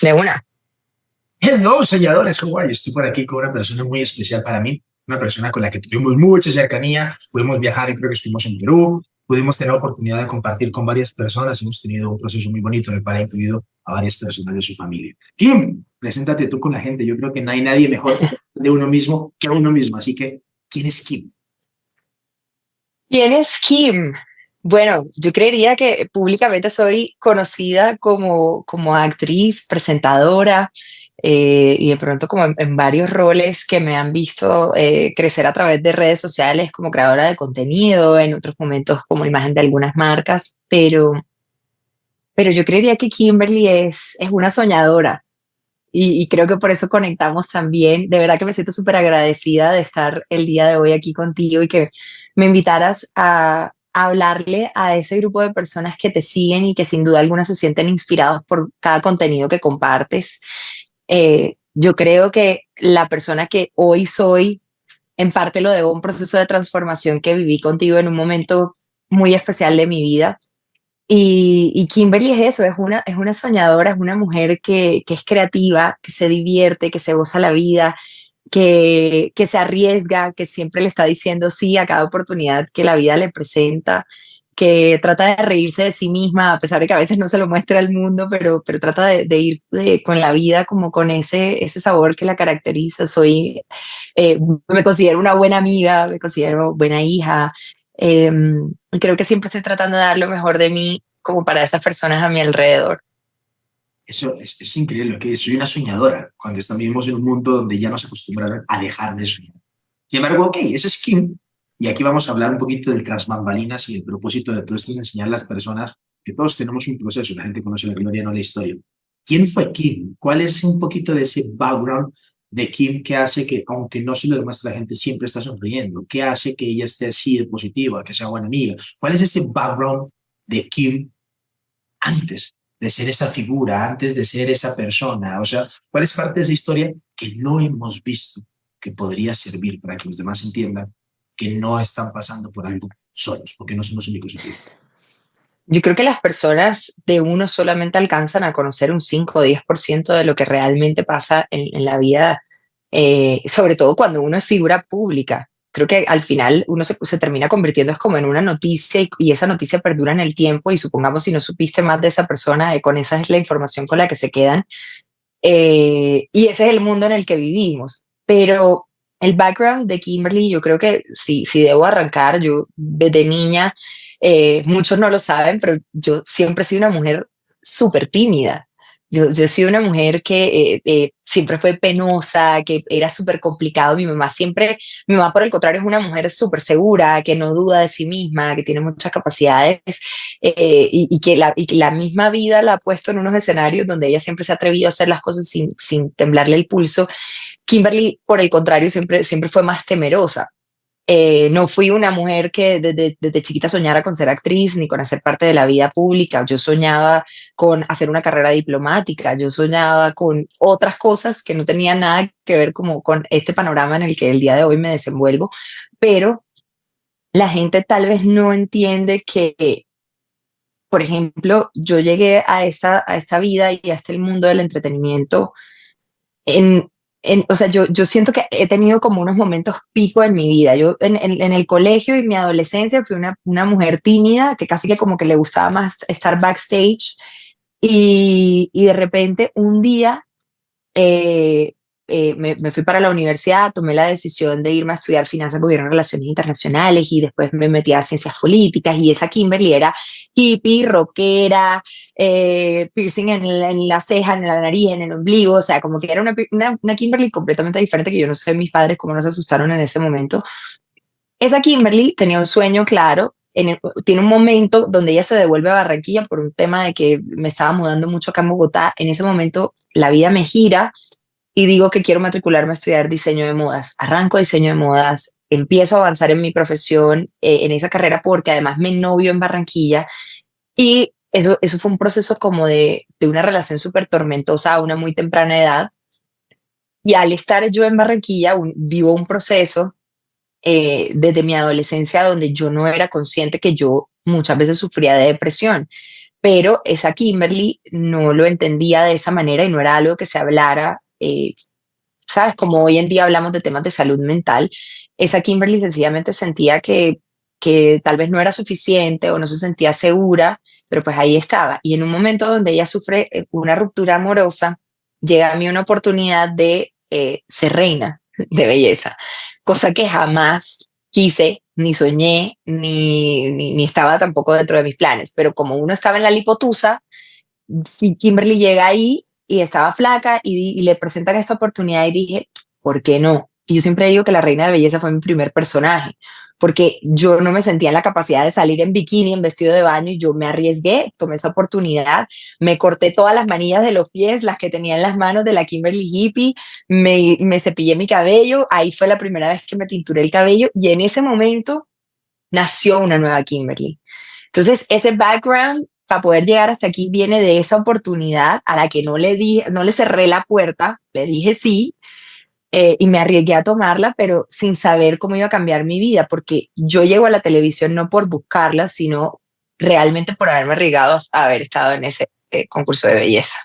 De una. Hello, soñadores, ¿cómo van? Estoy por aquí con una persona muy especial para mí, una persona con la que tuvimos mucha cercanía, pudimos viajar y creo que estuvimos en Perú, pudimos tener la oportunidad de compartir con varias personas, hemos tenido un proceso muy bonito en el cual ha incluido a varias personas de su familia. Kim, preséntate tú con la gente, yo creo que no hay nadie mejor de uno mismo que uno mismo, así que, ¿quién es Kim? ¿Quién es Kim? Bueno, yo creería que públicamente soy conocida como actriz, presentadora, y de pronto como en varios roles que me han visto crecer a través de redes sociales como creadora de contenido, en otros momentos como imagen de algunas marcas, pero yo creería que Kimberly es una soñadora. Y creo que por eso conectamos también. De verdad que me siento súper agradecida de estar el día de hoy aquí contigo y que me invitaras a hablarle a ese grupo de personas que te siguen y que sin duda alguna se sienten inspirados por cada contenido que compartes. Yo creo que la persona que hoy soy, en parte lo debo a un proceso de transformación que viví contigo en un momento muy especial de mi vida. Y Kimberly es eso, es una soñadora, es una mujer que es creativa, que se divierte, que se goza la vida, que se arriesga, que siempre le está diciendo sí a cada oportunidad que la vida le presenta, que trata de reírse de sí misma, a pesar de que a veces no se lo muestra al mundo, pero trata de ir con la vida como con ese sabor que la caracteriza. Eh, Me considero una buena amiga, me considero buena hija. eh, Creo que siempre estoy tratando de dar lo mejor de mí como para esas personas a mi alrededor. Eso es increíble, lo que soy una soñadora, cuando vivimos en un mundo donde ya nos acostumbraron a dejar de soñar. Sin embargo, ok, ese es Kim, y aquí vamos a hablar un poquito del tras bambalinas y el propósito de todo esto es enseñar a las personas que todos tenemos un proceso, la gente conoce la gloria, no la historia. ¿Quién fue Kim? ¿Cuál es un poquito de ese background de Kim que hace que, aunque no se lo demuestre a la gente, siempre está sonriendo? ¿Qué hace que ella esté así de positiva, que sea buena amiga? ¿Cuál es ese background de Kim antes de ser esa figura, antes de ser esa persona? O sea, ¿cuál es parte de esa historia que no hemos visto que podría servir para que los demás entiendan que no están pasando por algo solos, porque no somos únicos aquí? Yo creo que las personas de uno solamente alcanzan a conocer un 5 o 10% de lo que realmente pasa en la vida, sobre todo cuando uno es figura pública. Creo que al final uno se termina convirtiendo es como en una noticia y esa noticia perdura en el tiempo y supongamos si no supiste más de esa persona, con esa es la información con la que se quedan, y ese es el mundo en el que vivimos. Pero el background de Kimberly, yo creo que si debo arrancar, yo desde niña, muchos no lo saben, pero yo siempre he sido una mujer súper tímida. Yo he sido una mujer que siempre fue penosa, que era súper complicado. Mi mamá por el contrario es una mujer súper segura, que no duda de sí misma, que tiene muchas capacidades, y que la misma vida la ha puesto en unos escenarios donde ella siempre se ha atrevido a hacer las cosas sin temblarle el pulso. Kimberly, por el contrario, siempre fue más temerosa. No fui una mujer que desde chiquita soñara con ser actriz ni con hacer parte de la vida pública. Yo soñaba con hacer una carrera diplomática, yo soñaba con otras cosas que no tenían nada que ver como con este panorama en el que el día de hoy me desenvuelvo, pero la gente tal vez no entiende que, por ejemplo, yo llegué a esta vida y a este mundo del entretenimiento en, o sea, yo siento que he tenido como unos momentos pico en mi vida. Yo en el colegio y mi adolescencia fui una mujer tímida que casi que como que le gustaba más estar backstage y de repente un día me fui para la universidad, tomé la decisión de irme a estudiar finanzas, gobierno, relaciones internacionales y después me metí a ciencias políticas y esa Kimberly era hippie, rockera, piercing en la ceja, en la nariz, en el ombligo, o sea, como que era una Kimberly completamente diferente que yo no sé mis padres cómo no se asustaron en ese momento. Esa Kimberly tenía un sueño claro. Tiene un momento donde ella se devuelve a Barranquilla por un tema de que me estaba mudando mucho acá en Bogotá. En ese momento la vida me gira y digo que quiero matricularme a estudiar diseño de modas. Arranco diseño de modas, empiezo a avanzar en mi profesión, en esa carrera, porque además me novio en Barranquilla y eso fue un proceso como de una relación súper tormentosa a una muy temprana edad. Y al estar yo en Barranquilla, vivo un proceso desde mi adolescencia donde yo no era consciente que yo muchas veces sufría de depresión. pero esa Kimberly no lo entendía de esa manera y no era algo que se hablara, ¿sabes? Como hoy en día hablamos de temas de salud mental, esa Kimberly sencillamente sentía que tal vez no era suficiente o no se sentía segura, pero pues ahí estaba. Y en un momento donde ella sufre una ruptura amorosa, llega a mí una oportunidad de ser reina de belleza, cosa que jamás quise, ni soñé, ni estaba tampoco dentro de mis planes. Pero como uno estaba en la lipotusa, Kimberly llega ahí y estaba flaca y le presentan esta oportunidad y dije, ¿por qué no? Y yo siempre digo que la reina de belleza fue mi primer personaje, porque yo no me sentía en la capacidad de salir en bikini, en vestido de baño, y yo me arriesgué, tomé esa oportunidad, me corté todas las manillas de los pies, las que tenía en las manos de la Kimberly Hippie, me cepillé mi cabello, ahí fue la primera vez que me tinturé el cabello, y en ese momento nació una nueva Kimberly. Entonces, ese background para poder llegar hasta aquí viene de esa oportunidad a la que no le cerré la puerta, le dije sí, y me arriesgué a tomarla, pero sin saber cómo iba a cambiar mi vida, porque yo llego a la televisión no por buscarla, sino realmente por haberme arriesgado a haber estado en ese concurso de belleza.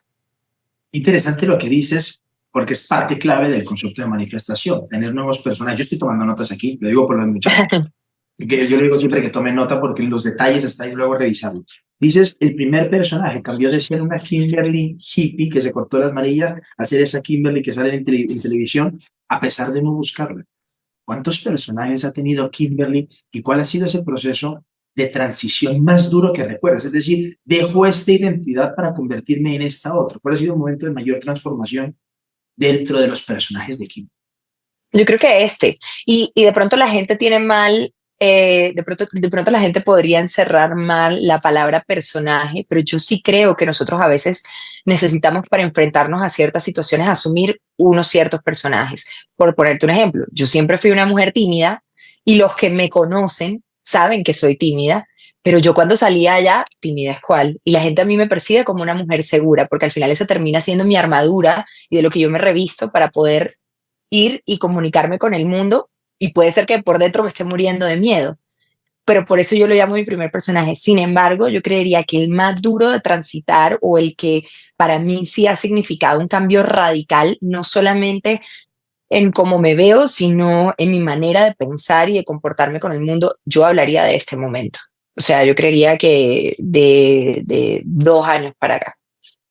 Interesante lo que dices, porque es parte clave del concepto de manifestación, tener nuevos personajes. Yo estoy tomando notas aquí, lo digo por los muchachos. Que yo le digo siempre que tomen nota porque los detalles están ahí luego revisando. Dices, el primer personaje cambió de ser una Kimberly hippie que se cortó las manillas a ser esa Kimberly que sale en televisión a pesar de no buscarla. ¿Cuántos personajes ha tenido Kimberly y cuál ha sido ese proceso de transición más duro que recuerdas? Es decir, dejo esta identidad para convertirme en esta otra. ¿Cuál ha sido el momento de mayor transformación dentro de los personajes de Kimberly? Yo creo que y de pronto la gente tiene mal, de pronto la gente podría encerrar mal la palabra personaje, pero yo sí creo que nosotros a veces necesitamos para enfrentarnos a ciertas situaciones asumir unos ciertos personajes. Por ponerte un ejemplo, yo siempre fui una mujer tímida y los que me conocen saben que soy tímida, pero yo cuando salía allá, tímida es cual, y la gente a mí me percibe como una mujer segura, porque al final eso termina siendo mi armadura y de lo que yo me revisto para poder ir y comunicarme con el mundo y puede ser que por dentro me esté muriendo de miedo, pero por eso yo lo llamo mi primer personaje. Sin embargo, yo creería que el más duro de transitar o el que para mí sí ha significado un cambio radical, no solamente en cómo me veo, sino en mi manera de pensar y de comportarme con el mundo, yo hablaría de este momento. O sea, yo creería que de 2 años para acá.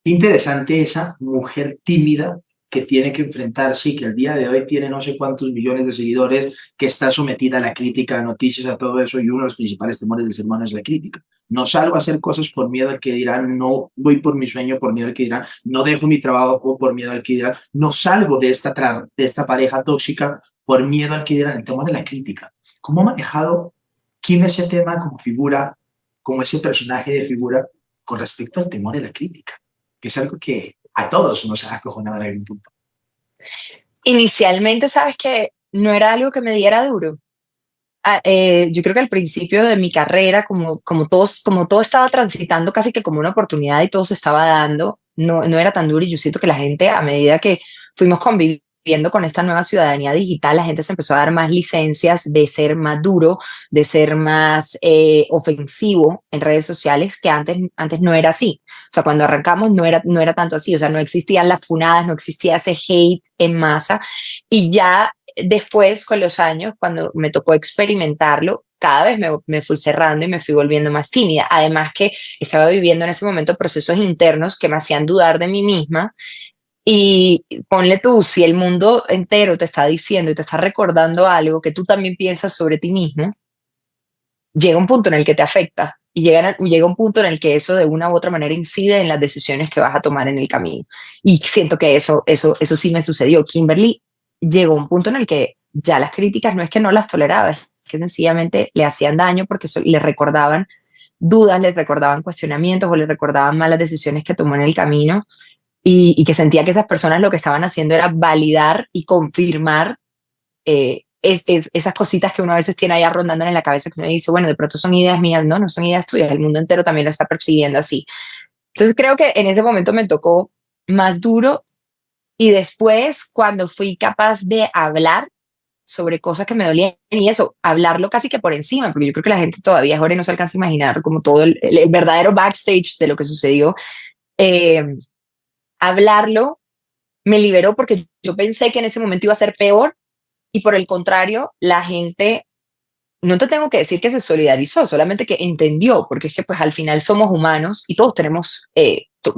Interesante esa mujer tímida que tiene que enfrentarse y que al día de hoy tiene no sé cuántos millones de seguidores, que está sometida a la crítica, a noticias, a todo eso, y uno de los principales temores del ser humano es la crítica. No salgo a hacer cosas por miedo al que dirán, no voy por mi sueño por miedo al que dirán, no dejo mi trabajo por miedo al que dirán, no salgo de esta pareja tóxica por miedo al que dirán, el temor de la crítica. ¿Cómo ha manejado Kim ese tema como figura, como ese personaje de figura con respecto al temor de la crítica? Que es algo que a todos nos ha acojonado en algún punto. Inicialmente, sabes que no era algo que me diera duro. Yo creo que al principio de mi carrera, como todo estaba transitando casi que como una oportunidad y todo se estaba dando, no era tan duro y yo siento que la gente, a medida que fuimos conviviendo con esta nueva ciudadanía digital, la gente se empezó a dar más licencias de ser más duro, de ser más ofensivo en redes sociales, que antes no era así. O sea, cuando arrancamos no era tanto así, o sea, no existían las funadas, no existía ese hate en masa y ya después, con los años, cuando me tocó experimentarlo, cada vez me fui cerrando y me fui volviendo más tímida. Además que estaba viviendo en ese momento procesos internos que me hacían dudar de mí misma. Y ponle tú, si el mundo entero te está diciendo y te está recordando algo que tú también piensas sobre ti mismo, llega un punto en el que te afecta y llega un punto en el que eso de una u otra manera incide en las decisiones que vas a tomar en el camino. Y siento que eso sí me sucedió. Kimberly llegó a un punto en el que ya las críticas no es que no las toleraba, es que sencillamente le hacían daño porque le recordaban dudas, le recordaban cuestionamientos o le recordaban malas decisiones que tomó en el camino y que sentía que esas personas lo que estaban haciendo era validar y confirmar esas cositas que uno a veces tiene ahí rondando en la cabeza que uno dice, bueno, de pronto son ideas mías, no son ideas tuyas, el mundo entero también lo está percibiendo así. Entonces creo que en ese momento me tocó más duro y después cuando fui capaz de hablar sobre cosas que me dolían y eso, hablarlo casi que por encima, porque yo creo que la gente todavía ahora no se alcanza a imaginar como todo el verdadero backstage de lo que sucedió. Eh, Hablarlo me liberó porque yo pensé que en ese momento iba a ser peor y por el contrario, la gente, no te tengo que decir que se solidarizó, solamente que entendió, porque es que pues al final somos humanos y todos tenemos,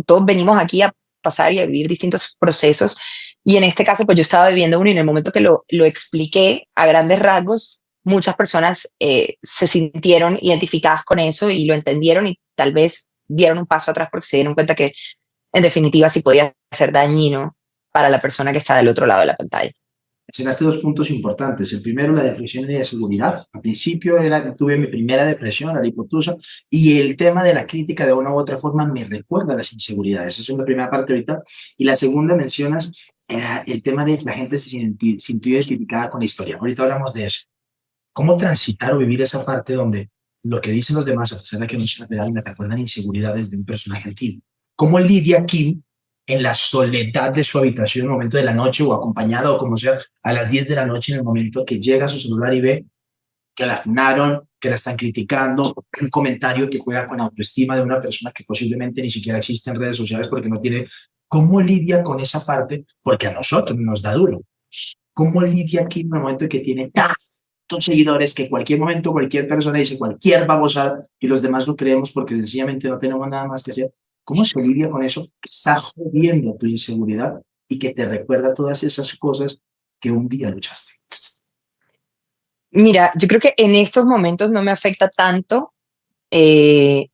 todos venimos aquí a pasar y a vivir distintos procesos. Y en este caso, pues yo estaba viviendo uno y en el momento que lo expliqué a grandes rasgos, muchas personas se sintieron identificadas con eso y lo entendieron y tal vez dieron un paso atrás porque se dieron cuenta que en definitiva sí podía ser dañino para la persona que está del otro lado de la pantalla. Mencionaste dos puntos importantes. El primero, la depresión y la seguridad. Al principio tuve mi primera depresión, la hipotusa, y el tema de la crítica de una u otra forma me recuerda a las inseguridades. Esa es la primera parte ahorita. Y la segunda mencionas el tema de la gente se sintió identificada con la historia. Ahorita hablamos de eso. ¿Cómo transitar o vivir esa parte donde lo que dicen los demás, a pesar de que no sea real, me recuerdan inseguridades de un personaje antiguo? ¿Cómo lidia Kim en la soledad de su habitación, en el momento de la noche o acompañado o como sea, a las 10 de la noche, en el momento que llega a su celular y ve que la funaron, que la están criticando, un comentario que juega con autoestima de una persona que posiblemente ni siquiera existe en redes sociales porque no tiene? ¿Cómo lidia con esa parte? Porque a nosotros nos da duro. ¿Cómo lidia aquí en el momento en que tiene tantos seguidores que cualquier momento cualquier persona dice cualquier babosada y los demás lo creemos porque sencillamente no tenemos nada más que hacer? ¿Cómo se lidia con eso que está jodiendo tu inseguridad y que te recuerda todas esas cosas que un día luchaste? Mira, yo creo que en estos momentos no me afecta tanto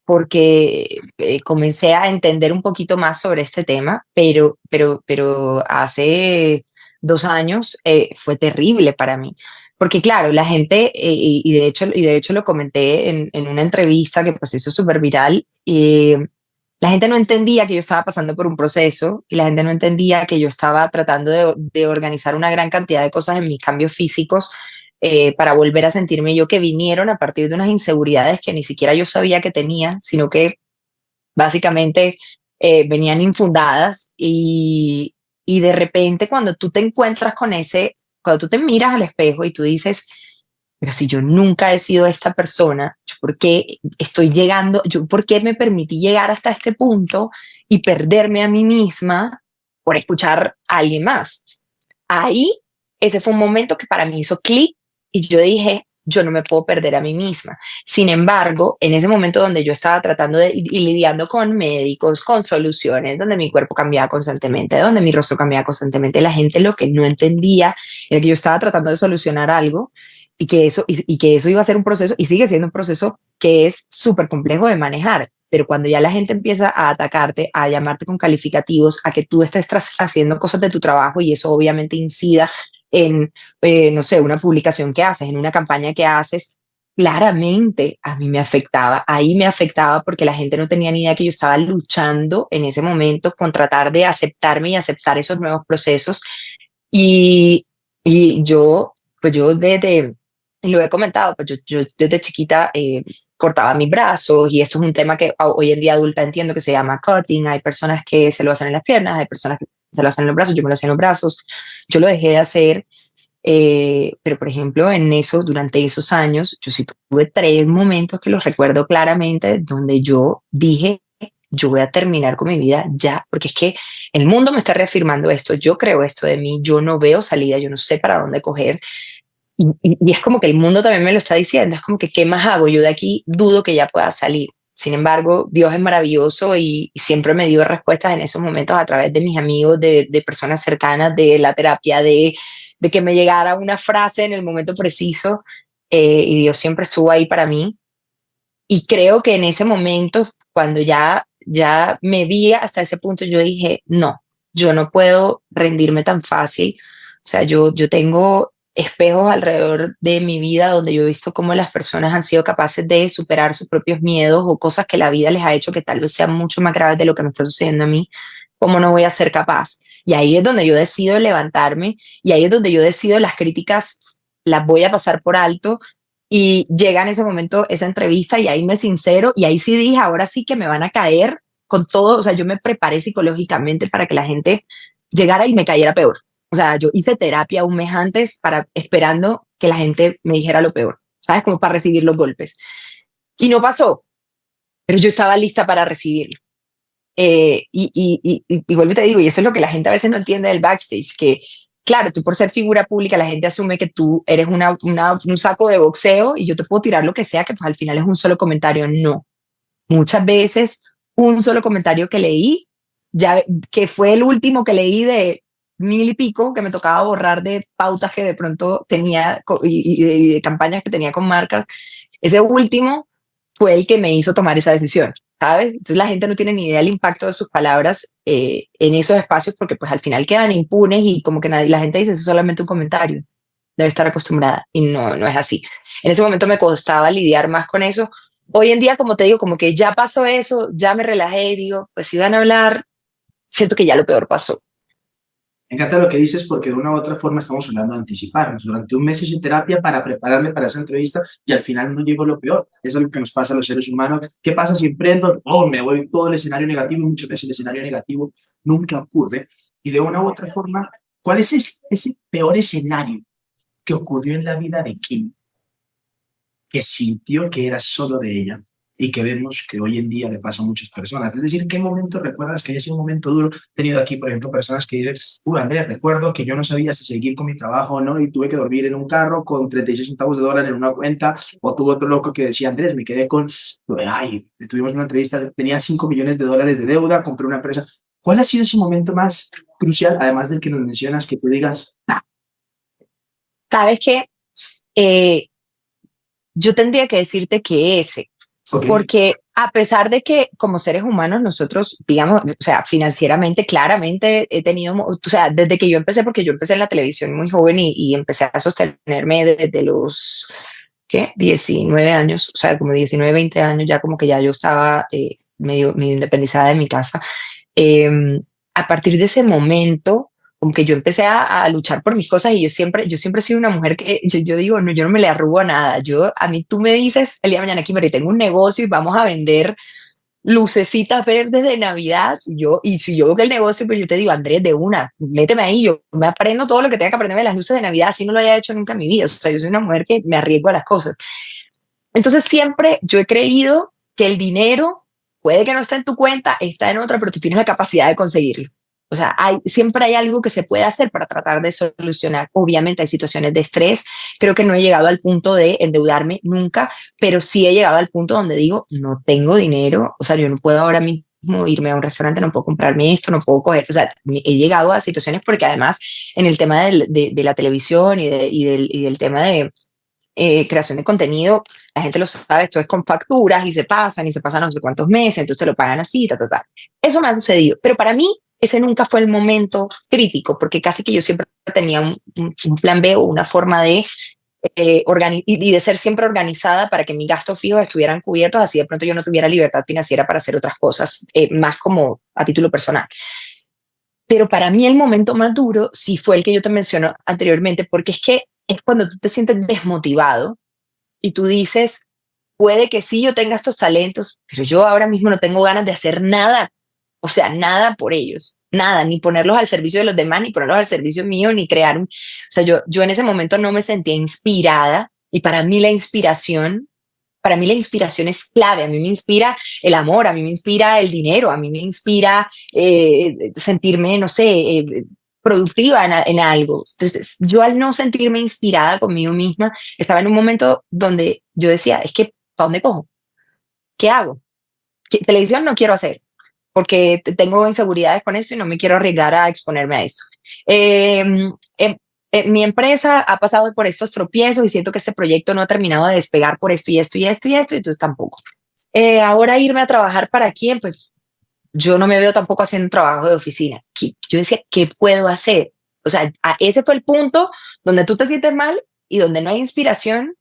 porque comencé a entender un poquito más sobre este tema, pero hace 2 años fue terrible para mí. Porque claro, la gente, y de hecho lo comenté en una entrevista que pues hizo súper viral, la gente no entendía que yo estaba pasando por un proceso y la gente no entendía que yo estaba tratando de organizar una gran cantidad de cosas en mis cambios físicos para volver a sentirme yo, que vinieron a partir de unas inseguridades que ni siquiera yo sabía que tenía, sino que básicamente venían infundadas y de repente cuando tú te encuentras con ese, cuando tú te miras al espejo y tú dices, pero si yo nunca he sido esta persona, ¿yo por qué estoy llegando? ¿Yo por qué me permití llegar hasta este punto y perderme a mí misma por escuchar a alguien más? Ahí, ese fue un momento que para mí hizo clic y yo dije, yo no me puedo perder a mí misma. Sin embargo, en ese momento donde yo estaba tratando de y lidiando con médicos, con soluciones, donde mi cuerpo cambiaba constantemente, donde mi rostro cambiaba constantemente, la gente lo que no entendía era que yo estaba tratando de solucionar algo y que eso iba a ser un proceso y sigue siendo un proceso que es súper complejo de manejar. Pero cuando ya la gente empieza a atacarte, a llamarte con calificativos, a que tú estés haciendo cosas de tu trabajo y eso obviamente incida en, no sé, una publicación que haces, en una campaña que haces, claramente a mí me afectaba. Ahí me afectaba porque la gente no tenía ni idea que yo estaba luchando en ese momento con tratar de aceptarme y aceptar esos nuevos procesos. Y, y yo, pues yo desde, y lo he comentado, pues yo desde chiquita cortaba mis brazos y esto es un tema que hoy en día adulta entiendo que se llama cutting. Hay personas que se lo hacen en las piernas, hay personas que se lo hacen en los brazos, yo me lo hacía en los brazos, yo lo dejé de hacer, pero por ejemplo en eso, durante esos años, yo sí tuve 3 momentos que los recuerdo claramente donde yo dije, yo voy a terminar con mi vida ya, porque es que el mundo me está reafirmando esto, yo creo esto de mí, yo no veo salida, yo no sé para dónde coger. Y es como que el mundo también me lo está diciendo, es como que ¿qué más hago? Yo de aquí dudo que ya pueda salir. Sin embargo, Dios es maravilloso y siempre me dio respuestas en esos momentos a través de mis amigos, de personas cercanas, de la terapia, de que me llegara una frase en el momento preciso y Dios siempre estuvo ahí para mí. Y creo que en ese momento, cuando ya me vi hasta ese punto, yo dije, no, yo no puedo rendirme tan fácil. O sea, yo tengo espejos alrededor de mi vida donde yo he visto cómo las personas han sido capaces de superar sus propios miedos o cosas que la vida les ha hecho que tal vez sean mucho más graves de lo que me está sucediendo a mí. ¿Cómo no voy a ser capaz? Y ahí es donde yo decido levantarme y ahí es donde yo decido las críticas, las voy a pasar por alto y llega en ese momento esa entrevista y ahí me sincero y ahí sí dije, ahora sí que me van a caer con todo, o sea, yo me preparé psicológicamente para que la gente llegara y me cayera peor. O sea, yo hice terapia un mes antes esperando que la gente me dijera lo peor, ¿sabes? Como para recibir los golpes. Y no pasó, pero yo estaba lista para recibirlo. Y vuelvo y te digo, y eso es lo que la gente a veces no entiende del backstage, que claro, tú por ser figura pública, la gente asume que tú eres un saco de boxeo y yo te puedo tirar lo que sea, que pues al final es un solo comentario. No, muchas veces un solo comentario que leí, ya que fue el último que leí de 1000 y pico, que me tocaba borrar de pautas que de pronto tenía y de campañas que tenía con marcas, ese último fue el que me hizo tomar esa decisión, ¿sabes? Entonces la gente no tiene ni idea del impacto de sus palabras en esos espacios porque pues al final quedan impunes y como que la gente dice, eso es solamente un comentario, debe estar acostumbrada y no, no es así. En ese momento me costaba lidiar más con eso. Hoy en día, como te digo, como que ya pasó eso, ya me relajé y digo, pues si van a hablar, siento que ya lo peor pasó. Me encanta lo que dices porque de una u otra forma estamos hablando de anticiparnos. Durante un mes hice terapia para prepararme para esa entrevista y al final no llegó lo peor. Eso es lo que nos pasa a los seres humanos. ¿Qué pasa si emprendo? Oh, me voy todo el escenario negativo y muchas veces el escenario negativo nunca ocurre. Y de una u otra forma, ¿cuál es ese peor escenario que ocurrió en la vida de Kim, que sintió que era solo de ella y que vemos que hoy en día le pasa a muchas personas? Es decir, ¿qué momento recuerdas que haya sido un momento duro? He tenido aquí, por ejemplo, personas que dicen, Andrés, recuerdo que yo no sabía si seguir con mi trabajo o no y tuve que dormir en un carro con 36 centavos de dólar en una cuenta, o tuvo otro loco que decía, Andrés, me quedé con, ay, tuvimos una entrevista, tenía 5 millones de dólares de deuda, compré una empresa. ¿Cuál ha sido ese momento más crucial, además del que nos mencionas, que tú digas, ¿Sabes qué? Eh, yo tendría que decirte que ese, ok, porque a pesar de que como seres humanos nosotros, digamos, o sea, financieramente, claramente he tenido, o sea, desde que yo empecé, porque yo empecé en la televisión muy joven y empecé a sostenerme desde los, ¿qué? 19 años, o sea, como 19, 20 años, ya como que ya yo estaba medio independizada de mi casa. Eh, a partir de ese momento, como que yo empecé a luchar por mis cosas y yo siempre he sido una mujer que yo digo, no, yo no me le arrugo a nada. A mí tú me dices el día de mañana, Kimberly, tengo un negocio y vamos a vender lucecitas verdes de Navidad. Y si yo veo que el negocio, pues yo te digo, Andrés, de una, méteme ahí, yo me aprendo todo lo que tenga que aprenderme de las luces de Navidad, así no lo haya hecho nunca en mi vida. O sea, yo soy una mujer que me arriesgo a las cosas. Entonces siempre yo he creído que el dinero puede que no esté en tu cuenta, está en otra, pero tú tienes la capacidad de conseguirlo. O sea, siempre hay algo que se puede hacer para tratar de solucionar. Obviamente hay situaciones de estrés. Creo que no he llegado al punto de endeudarme nunca, pero sí he llegado al punto donde digo, no tengo dinero. O sea, yo no puedo ahora mismo irme a un restaurante, no puedo comprarme esto, no puedo coger. O sea, he llegado a situaciones porque además en el tema de la televisión y del tema de creación de contenido, la gente lo sabe, esto es con facturas y se pasan no sé cuántos meses, entonces te lo pagan así, ta, ta, ta. Eso me ha sucedido, pero para mí ese nunca fue el momento crítico, porque casi que yo siempre tenía un plan B o una forma de y de ser siempre organizada para que mis gastos fijos estuvieran cubiertos, así de pronto yo no tuviera libertad financiera para hacer otras cosas, más como a título personal. Pero para mí el momento más duro sí fue el que yo te menciono anteriormente, porque es que es cuando tú te sientes desmotivado y tú dices, puede que sí yo tenga estos talentos, pero yo ahora mismo no tengo ganas de hacer nada, o sea, nada por ellos, nada, ni ponerlos al servicio de los demás, ni ponerlos al servicio mío, ni crear o sea, yo en ese momento no me sentía inspirada y para mí la inspiración es clave, a mí me inspira el amor, a mí me inspira el dinero, a mí me inspira sentirme, no sé, productiva en algo. Entonces, yo al no sentirme inspirada conmigo misma, estaba en un momento donde yo decía, es que, ¿para dónde cojo? ¿Qué hago? Televisión no quiero hacer porque tengo inseguridades con esto y no me quiero arriesgar a exponerme a esto. Eh, eh, mi empresa ha pasado por estos tropiezos y siento que este proyecto no ha terminado de despegar por esto y esto y esto y esto, y entonces tampoco. Ahora irme a trabajar para quién, pues yo no me veo tampoco haciendo un trabajo de oficina. Yo decía, ¿qué puedo hacer? O sea, ese fue el punto donde tú te sientes mal y donde no hay inspiración.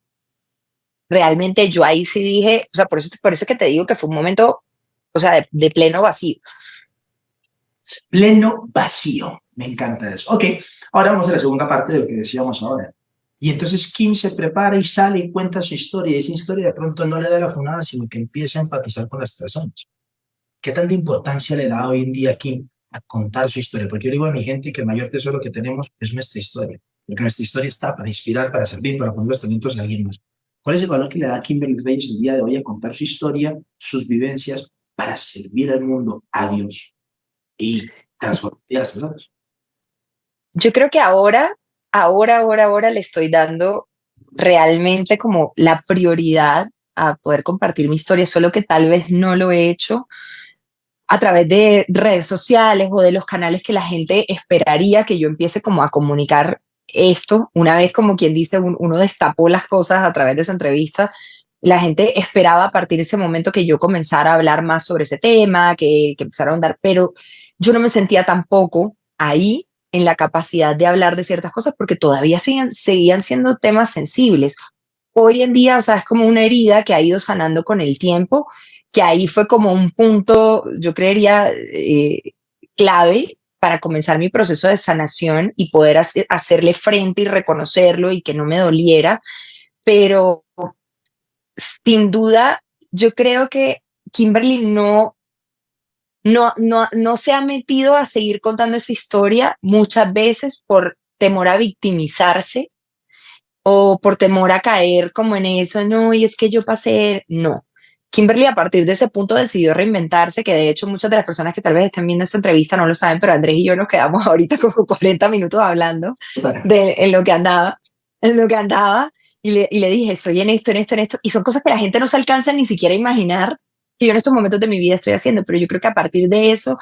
Realmente yo ahí sí dije, o sea, por eso que te digo que fue un momento, o sea, de pleno vacío. pleno vacío? Me encanta eso. Ok, ahora vamos a la segunda parte de lo que decíamos ahora. Y entonces Kim se prepara y sale y cuenta su historia. Y esa historia de pronto no le da la funada, sino que empieza a empatizar con las personas. ¿Qué tanta importancia le da hoy en día Kim a contar su historia. Porque yo digo a mi gente que el mayor tesoro que tenemos es nuestra historia. Porque nuestra historia está para inspirar, para servir, para poner los talentos de alguien más. ¿Cuál es el valor que le da Kimberly Reyes el día de hoy a contar su historia, sus vivencias, para servir al mundo, a Dios y transformar a las personas? Yo creo que ahora le estoy dando realmente como la prioridad a poder compartir mi historia, solo que tal vez no lo he hecho a través de redes sociales o de los canales que la gente esperaría que yo empiece como a comunicar esto. Una vez, como quien dice, uno destapó las cosas a través de esa entrevista, la gente esperaba a partir de ese momento que yo comenzara a hablar más sobre ese tema, que empezara a ahondar, pero yo no me sentía tampoco ahí en la capacidad de hablar de ciertas cosas porque todavía seguían siendo temas sensibles. Hoy en día, o sea, es como una herida que ha ido sanando con el tiempo, que ahí fue como un punto, yo creería, clave para comenzar mi proceso de sanación y poder hacerle frente y reconocerlo y que no me doliera. Pero sin duda, yo creo que Kimberly no se ha metido a seguir contando esa historia muchas veces por temor a victimizarse o por temor a caer como en eso, no, y es que yo pasé, no. Kimberly a partir de ese punto decidió reinventarse, que de hecho muchas de las personas que tal vez estén viendo esta entrevista no lo saben, pero Andrés y yo nos quedamos ahorita como 40 minutos hablando de en lo que andaba, y le dije, estoy en esto, en esto, en esto, y son cosas que la gente no se alcanza ni siquiera a imaginar que yo en estos momentos de mi vida estoy haciendo, pero yo creo que a partir de eso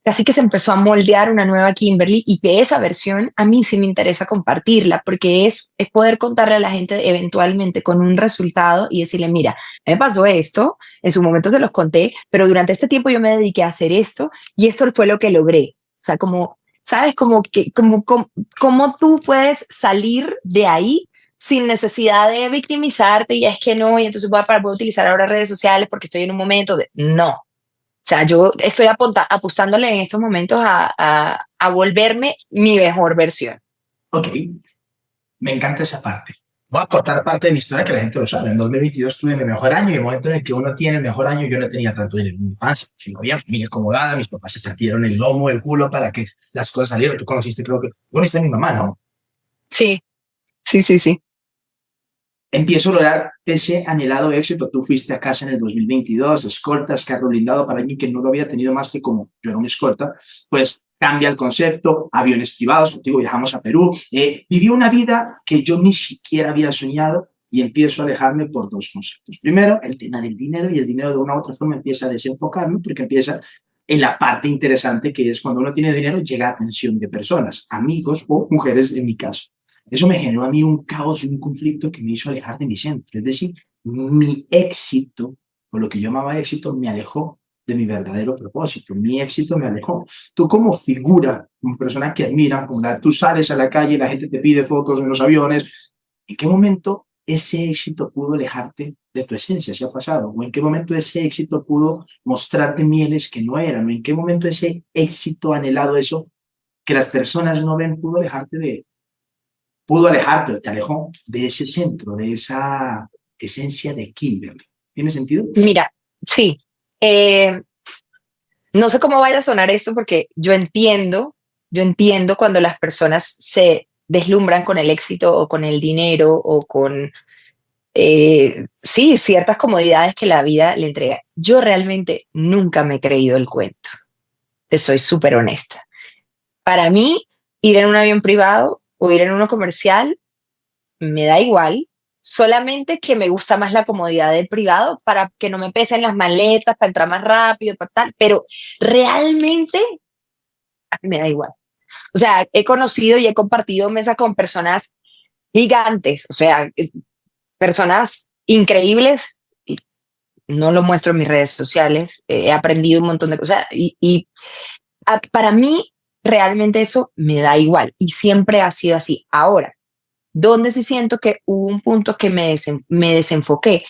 casi que se empezó a moldear una nueva Kimberly y que esa versión a mí sí me interesa compartirla porque es poder contarle a la gente eventualmente con un resultado y decirle, mira, me pasó esto, en su momento te los conté, pero durante este tiempo yo me dediqué a hacer esto y esto fue lo que logré. O sea, como, ¿sabes? Como tú puedes salir de ahí sin necesidad de victimizarte y es que no, y entonces voy a utilizar ahora redes sociales porque estoy en un momento de... No, o sea, yo estoy apostándole en estos momentos a volverme mi mejor versión. Ok, me encanta esa parte. Voy a aportar parte de mi historia que la gente lo sabe. En 2022 tuve mi mejor año y el momento en el que uno tiene el mejor año, yo no tenía tanto dinero en mi infancia. Si no había familia acomodada, mis papás se partieron el lomo, el culo para que las cosas salieran. Tú conociste, creo que, conociste a mi mamá, ¿no? Sí, sí, sí, sí. Empiezo a lograr ese anhelado éxito. Tú fuiste a casa en el 2022, escoltas, carro blindado para alguien que no lo había tenido más que como yo era un escolta, pues cambia el concepto, aviones privados, contigo viajamos a Perú. Viví una vida que yo ni siquiera había soñado y empiezo a alejarme por dos conceptos. Primero, el tema del dinero y el dinero de una u otra forma empieza a desenfocarme porque empieza en la parte interesante que es cuando uno tiene dinero llega a atención de personas, amigos o mujeres en mi caso. Eso me generó a mí un caos y un conflicto que me hizo alejar de mi centro. Es decir, mi éxito, o lo que yo llamaba éxito, me alejó de mi verdadero propósito. Mi éxito me alejó. Tú como figura, como persona que admiran, tú sales a la calle, la gente te pide fotos en los aviones. ¿En qué momento ese éxito pudo alejarte de tu esencia? ¿Se ha pasado? ¿O en qué momento ese éxito pudo mostrarte mieles que no eran? ¿O en qué momento ese éxito anhelado, eso que las personas no ven, pudo alejarte, te alejó de ese centro, de esa esencia de Kimberly? ¿Tiene sentido? Mira, sí. eh, no sé cómo vaya a sonar esto porque yo entiendo cuando las personas se deslumbran con el éxito o con el dinero o con, sí, ciertas comodidades que la vida le entrega. Yo realmente nunca me he creído el cuento, te soy súper honesta. Para mí, ir en un avión privado o ir en uno comercial me da igual, solamente que me gusta más la comodidad del privado para que no me pesen las maletas, para entrar más rápido, para tal, pero realmente me da igual. O sea, he conocido y he compartido mesa con personas gigantes, o sea, personas increíbles, y no lo muestro en mis redes sociales, he aprendido un montón de cosas para mí realmente eso me da igual y siempre ha sido así. Ahora, donde sí siento que hubo un punto que me desenfoqué.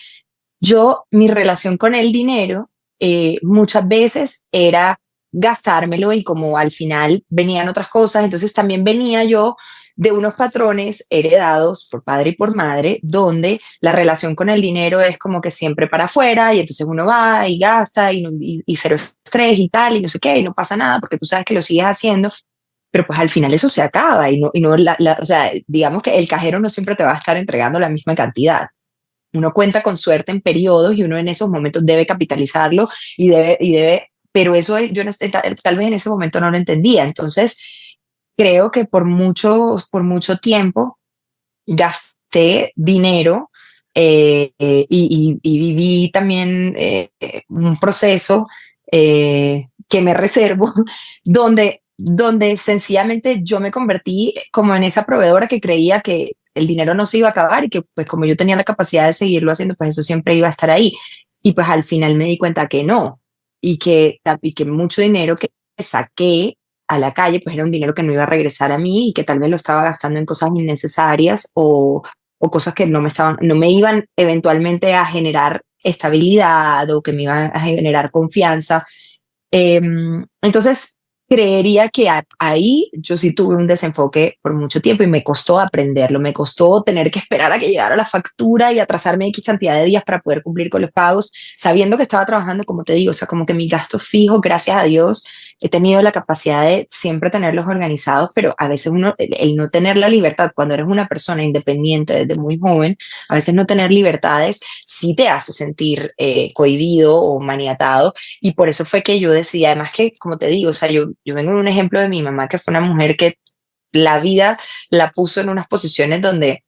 Yo, mi relación con el dinero, muchas veces era gastármelo y como al final venían otras cosas, entonces también venía yo de unos patrones heredados por padre y por madre, donde la relación con el dinero es como que siempre para afuera y entonces uno va y gasta y cero estrés y tal y no sé qué y no pasa nada porque tú sabes que lo sigues haciendo, pero pues al final eso se acaba y no o sea, digamos que el cajero no siempre te va a estar entregando la misma cantidad. Uno cuenta con suerte en periodos y uno en esos momentos debe capitalizarlo pero eso yo tal vez en ese momento no lo entendía. Entonces, creo que por mucho tiempo gasté dinero y viví también un proceso que me reservo donde sencillamente yo me convertí como en esa proveedora que creía que el dinero no se iba a acabar y que pues como yo tenía la capacidad de seguirlo haciendo, pues eso siempre iba a estar ahí. Y pues al final me di cuenta que no, y que mucho dinero que saqué a la calle, pues era un dinero que no iba a regresar a mí y que tal vez lo estaba gastando en cosas innecesarias o cosas que no me iban eventualmente a generar estabilidad o que me iban a generar confianza. Entonces, creería que ahí yo sí tuve un desenfoque por mucho tiempo y me costó aprenderlo, me costó tener que esperar a que llegara la factura y atrasarme X cantidad de días para poder cumplir con los pagos, sabiendo que estaba trabajando, como te digo, o sea, como que mis gastos fijos, gracias a Dios, he tenido la capacidad de siempre tenerlos organizados, pero a veces el no tener la libertad, cuando eres una persona independiente desde muy joven, a veces no tener libertades sí te hace sentir cohibido o maniatado y por eso fue que yo decidí, además que, como te digo, o sea, yo vengo de un ejemplo de mi mamá, que fue una mujer que la vida la puso en unas posiciones donde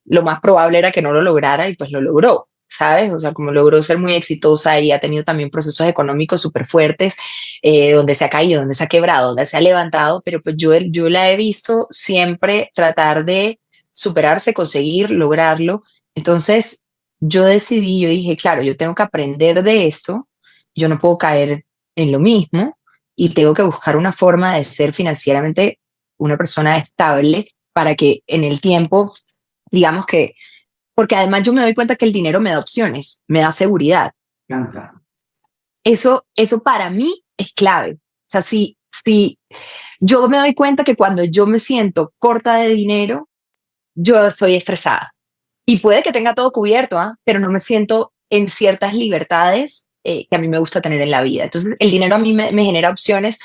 lo más probable era que no lo lograra y pues lo logró, ¿sabes? O sea, como logró ser muy exitosa y ha tenido también procesos económicos súper fuertes, donde se ha caído, donde se ha quebrado, donde se ha levantado, pero pues yo la he visto siempre tratar de superarse, conseguir, lograrlo. Entonces, yo dije, claro, yo tengo que aprender de esto, yo no puedo caer en lo mismo y tengo que buscar una forma de ser financieramente una persona estable para que en el tiempo, digamos que, porque además yo me doy cuenta que el dinero me da opciones, me da seguridad. Canta. Eso para mí es clave. O sea, si yo me doy cuenta que cuando yo me siento corta de dinero, yo estoy estresada. Y puede que tenga todo cubierto, pero no me siento en ciertas libertades que a mí me gusta tener en la vida. Entonces, el dinero a mí me genera opciones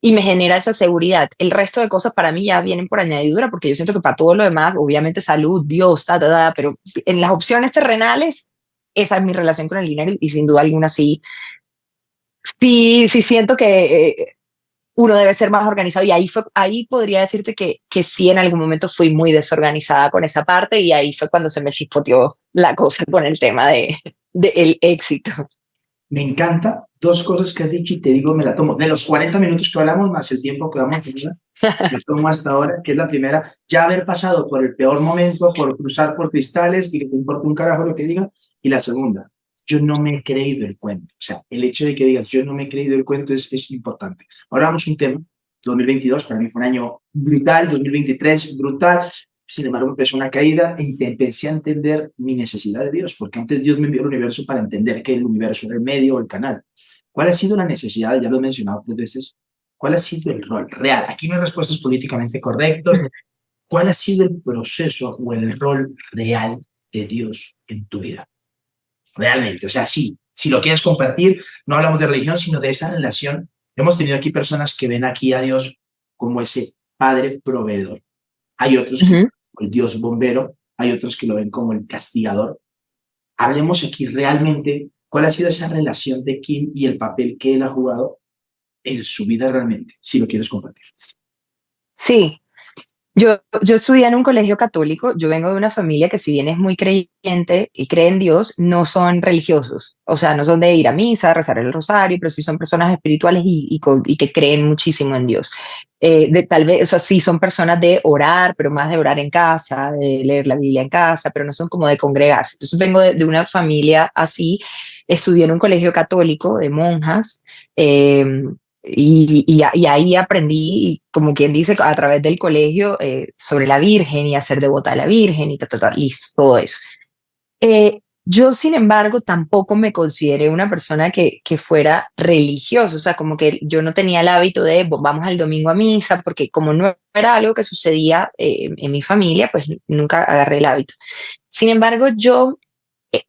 y me genera esa seguridad. El resto de cosas para mí ya vienen por añadidura, porque yo siento que para todo lo demás, obviamente salud, Dios, pero en las opciones terrenales, esa es mi relación con el dinero y sin duda alguna sí siento que uno debe ser más organizado y ahí podría decirte que sí en algún momento fui muy desorganizada con esa parte y ahí fue cuando se me chispoteó la cosa con el tema de el éxito. Me encanta dos cosas que has dicho y te digo, me la tomo. De los 40 minutos que hablamos, más el tiempo que vamos a tener, me tomo hasta ahora, que es la primera, ya haber pasado por el peor momento, por cruzar por cristales y que te importa un carajo lo que digan. Y la segunda, yo no me he creído el cuento. O sea, el hecho de que digas yo no me he creído el cuento es importante. Ahora vamos a un tema. 2022 para mí fue un año brutal, 2023 brutal. Sin embargo, empezó una caída y empecé a entender mi necesidad de Dios, porque antes Dios me envió al universo para entender que el universo era el medio o el canal. ¿Cuál ha sido la necesidad? Ya lo he mencionado 3 veces. ¿Cuál ha sido el rol real? Aquí no hay respuestas políticamente correctas. ¿Cuál ha sido el proceso o el rol real de Dios en tu vida? Realmente, o sea, sí, si lo quieres compartir, no hablamos de religión, sino de esa relación. Hemos tenido aquí personas que ven aquí a Dios como ese padre proveedor. Hay otros que el Dios bombero, hay otros que lo ven como el castigador. Hablemos aquí realmente cuál ha sido esa relación de Kim y el papel que él ha jugado en su vida realmente, si lo quieres compartir. Sí, yo estudié en un colegio católico, yo vengo de una familia que si bien es muy creyente y cree en Dios, no son religiosos, o sea, no son de ir a misa, rezar el rosario, pero sí son personas espirituales y que creen muchísimo en Dios. Tal vez, o sea, sí son personas de orar, pero más de orar en casa, de leer la Biblia en casa, pero no son como de congregarse. Entonces vengo de una familia así, estudié en un colegio católico de monjas, y ahí aprendí, como quien dice, a través del colegio sobre la Virgen y a ser devota de la Virgen y listo, todo eso. Yo, sin embargo, tampoco me consideré una persona que fuera religiosa, o sea, como que yo no tenía el hábito de vamos el domingo a misa, porque como no era algo que sucedía en mi familia, pues nunca agarré el hábito. Sin embargo, yo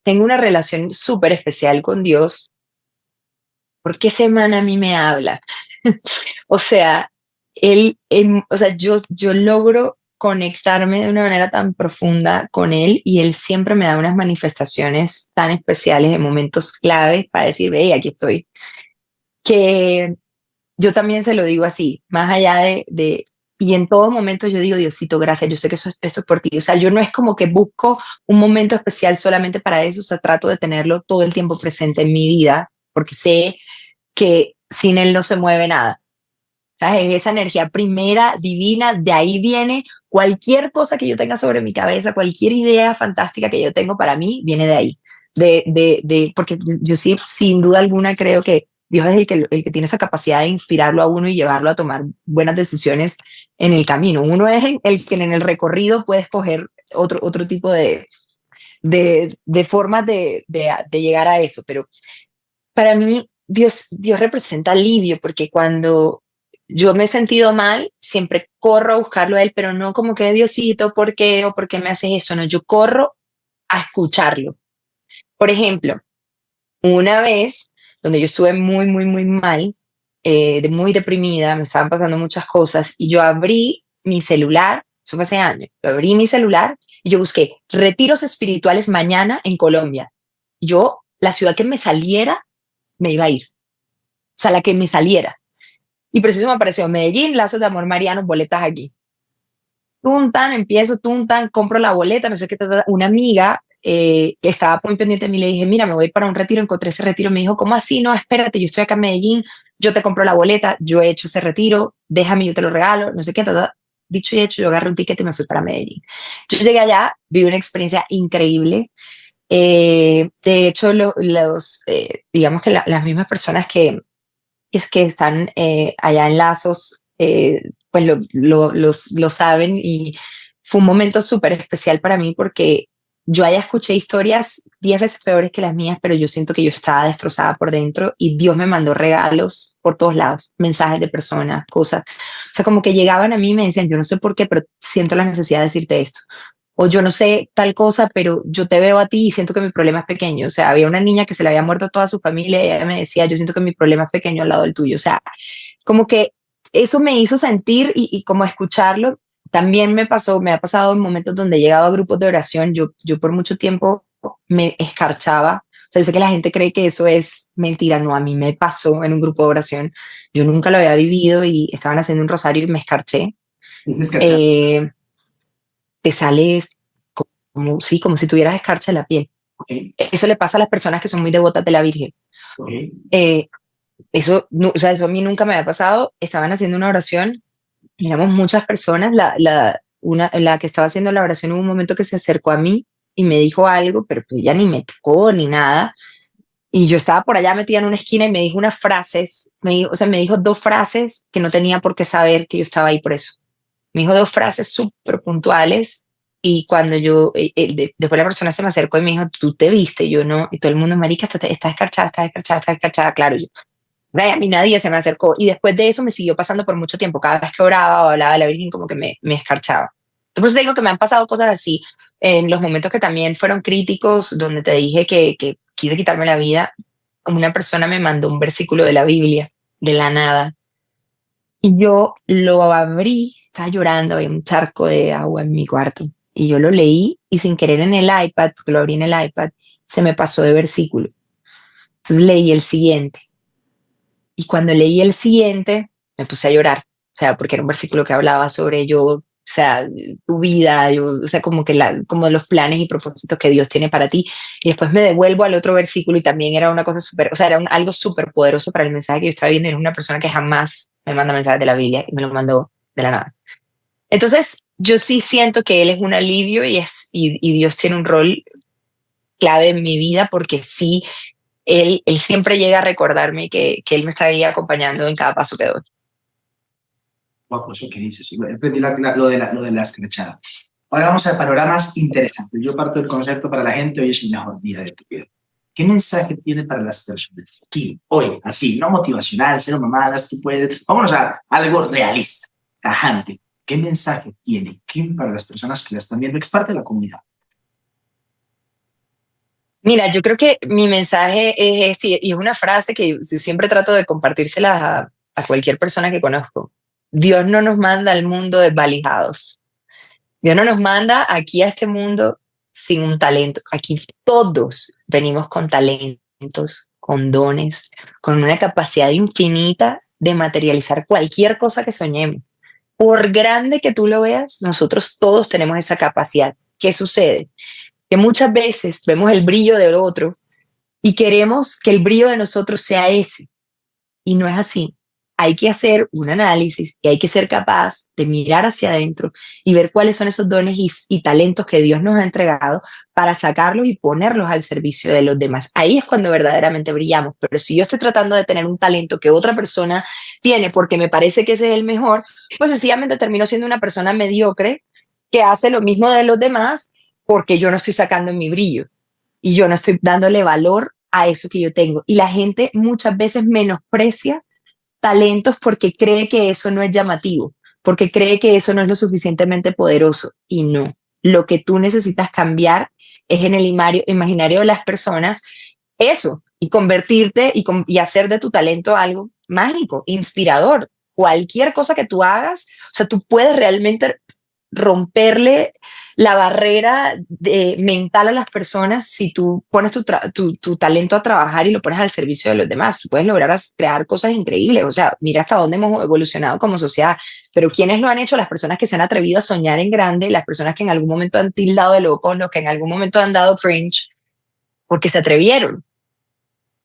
tengo una relación súper especial con Dios, porque semana a mí me habla. O sea, o sea, yo logro conectarme de una manera tan profunda con él y él siempre me da unas manifestaciones tan especiales en momentos claves para decir, hey, aquí estoy. Que yo también se lo digo así, más allá y en todo momento yo digo, Diosito, gracias, yo sé que esto es por ti. O sea, yo no es como que busco un momento especial solamente para eso, o sea, trato de tenerlo todo el tiempo presente en mi vida, porque sé que sin él no se mueve nada. ¿Sabes? Esa energía primera, divina, de ahí viene cualquier cosa que yo tenga sobre mi cabeza, cualquier idea fantástica que yo tengo para mí, viene de ahí. Porque yo sí, sin duda alguna, creo que Dios es el que tiene esa capacidad de inspirarlo a uno y llevarlo a tomar buenas decisiones en el camino. Uno es el que en el recorrido puede escoger otro tipo de formas de llegar a eso, pero para mí Dios representa alivio, porque cuando yo me he sentido mal, siempre corro a buscarlo a él, pero no como que Diosito, ¿por qué? O ¿por qué me haces eso? No, yo corro a escucharlo. Por ejemplo, una vez donde yo estuve muy, muy, muy mal, muy deprimida, me estaban pasando muchas cosas y yo abrí mi celular, eso fue hace años, yo abrí mi celular y yo busqué retiros espirituales mañana en Colombia. Yo, la ciudad que me saliera, me iba a ir. O sea, la que me saliera. Y preciso me apareció Medellín, Lazos de Amor Mariano, boletas aquí. Tuntan, empiezo, tuntan, compro la boleta, no sé qué, una amiga que estaba muy pendiente de mí, le dije, mira, me voy a ir para un retiro, encontré ese retiro, me dijo, ¿cómo así? No, espérate, yo estoy acá en Medellín, yo te compro la boleta, yo he hecho ese retiro, déjame, yo te lo regalo, no sé qué, dicho y hecho, yo agarré un ticket y me fui para Medellín. Yo llegué allá, viví una experiencia increíble. De hecho, digamos que las mismas personas que están allá en Lazos, pues lo saben y fue un momento súper especial para mí porque yo allá escuché historias 10 veces peores que las mías, pero yo siento que yo estaba destrozada por dentro y Dios me mandó regalos por todos lados, mensajes de personas, cosas. O sea, como que llegaban a mí y me decían, yo no sé por qué, pero siento la necesidad de decirte esto. O yo no sé tal cosa, pero yo te veo a ti y siento que mi problema es pequeño. O sea, había una niña que se le había muerto a toda su familia y ella me decía, yo siento que mi problema es pequeño al lado del tuyo. O sea, como que eso me hizo sentir y como escucharlo. También me ha pasado en momentos donde he llegado a grupos de oración. Yo por mucho tiempo me escarchaba. O sea, yo sé que la gente cree que eso es mentira. No, a mí me pasó en un grupo de oración. Yo nunca lo había vivido y estaban haciendo un rosario y me escarché. ¿Es escarchar? Eh, te sale como, sí, como si tuvieras escarcha en la piel. Ok, Eso le pasa a las personas que son muy devotas de la Virgen. ok. Eh, eso, no, o sea, eso a mí nunca me había pasado. Estaban haciendo una oración, éramos muchas personas. La que estaba haciendo la oración, hubo un momento que se acercó a mí y me dijo algo, pero pues ella ni me tocó ni nada. Y yo estaba por allá metida en una esquina y me dijo unas frases, o sea, me dijo dos frases que no tenía por qué saber que yo estaba ahí por eso. Me dijo dos frases súper puntuales y cuando después la persona se me acercó y me dijo, tú te viste, yo no, y todo el mundo, marica, está escarchada, está escarchada, está escarchada, claro, yo, a mí nadie se me acercó y después de eso me siguió pasando por mucho tiempo, cada vez que oraba o hablaba de la Virgen como que me escarchaba. Por eso te digo que me han pasado cosas así, en los momentos que también fueron críticos, donde te dije que quiere quitarme la vida, como una persona me mandó un versículo de la Biblia, de la nada, y yo lo abrí, estaba llorando, había un charco de agua en mi cuarto. Y yo lo leí y sin querer en el iPad, porque lo abrí en el iPad, se me pasó de versículo. Entonces leí el siguiente. Y cuando leí el siguiente, me puse a llorar. O sea, porque era un versículo que hablaba sobre yo, o sea, tu vida, o sea, como los planes y propósitos que Dios tiene para ti. Y después me devuelvo al otro versículo y también era una cosa súper, o sea, era algo súper poderoso para el mensaje que yo estaba viendo. Era una persona que jamás me manda mensajes de la Biblia y me lo mandó de la nada. Entonces, yo sí siento que Él es un alivio y Dios tiene un rol clave en mi vida porque sí, Él siempre llega a recordarme que Él me está ahí acompañando en cada paso que doy. Guapo, eso que dices. Sí, aprendí lo de la escarchada. Ahora vamos a panoramas interesantes. Yo parto del concepto para la gente, hoy es el mejor día de tu vida. ¿Qué mensaje tiene para las personas? Kim, hoy, así, no motivacional, cero mamadas, tú puedes. Vámonos a algo realista, tajante. ¿Qué mensaje tiene Kim para las personas que la están viendo? Que es parte de la comunidad. Mira, yo creo que mi mensaje es este, y es una frase que yo siempre trato de compartírsela a cualquier persona que conozco. Dios no nos manda al mundo desvalijados. Dios no nos manda aquí a este mundo sin un talento. Aquí todos venimos con talentos, con dones, con una capacidad infinita de materializar cualquier cosa que soñemos. Por grande que tú lo veas, nosotros todos tenemos esa capacidad. ¿Qué sucede? Que muchas veces vemos el brillo del otro y queremos que el brillo de nosotros sea ese. Y no es así. Hay que hacer un análisis y hay que ser capaz de mirar hacia adentro y ver cuáles son esos dones y talentos que Dios nos ha entregado para sacarlos y ponerlos al servicio de los demás. Ahí es cuando verdaderamente brillamos. Pero si yo estoy tratando de tener un talento que otra persona tiene porque me parece que ese es el mejor, pues sencillamente termino siendo una persona mediocre que hace lo mismo de los demás porque yo no estoy sacando mi brillo y yo no estoy dándole valor a eso que yo tengo. Y la gente muchas veces menosprecia talentos porque cree que eso no es llamativo, porque cree que eso no es lo suficientemente poderoso. Y no, lo que tú necesitas cambiar es en el imaginario de las personas eso, y convertirte y hacer de tu talento algo mágico, inspirador. Cualquier cosa que tú hagas, o sea, tú puedes realmente romperle la barrera mental a las personas si tú pones tu talento a trabajar y lo pones al servicio de los demás. Tú puedes lograr crear cosas increíbles. O sea, mira hasta dónde hemos evolucionado como sociedad. Pero ¿quiénes lo han hecho? Las personas que se han atrevido a soñar en grande, las personas que en algún momento han tildado de locos, los que en algún momento han dado cringe, porque se atrevieron.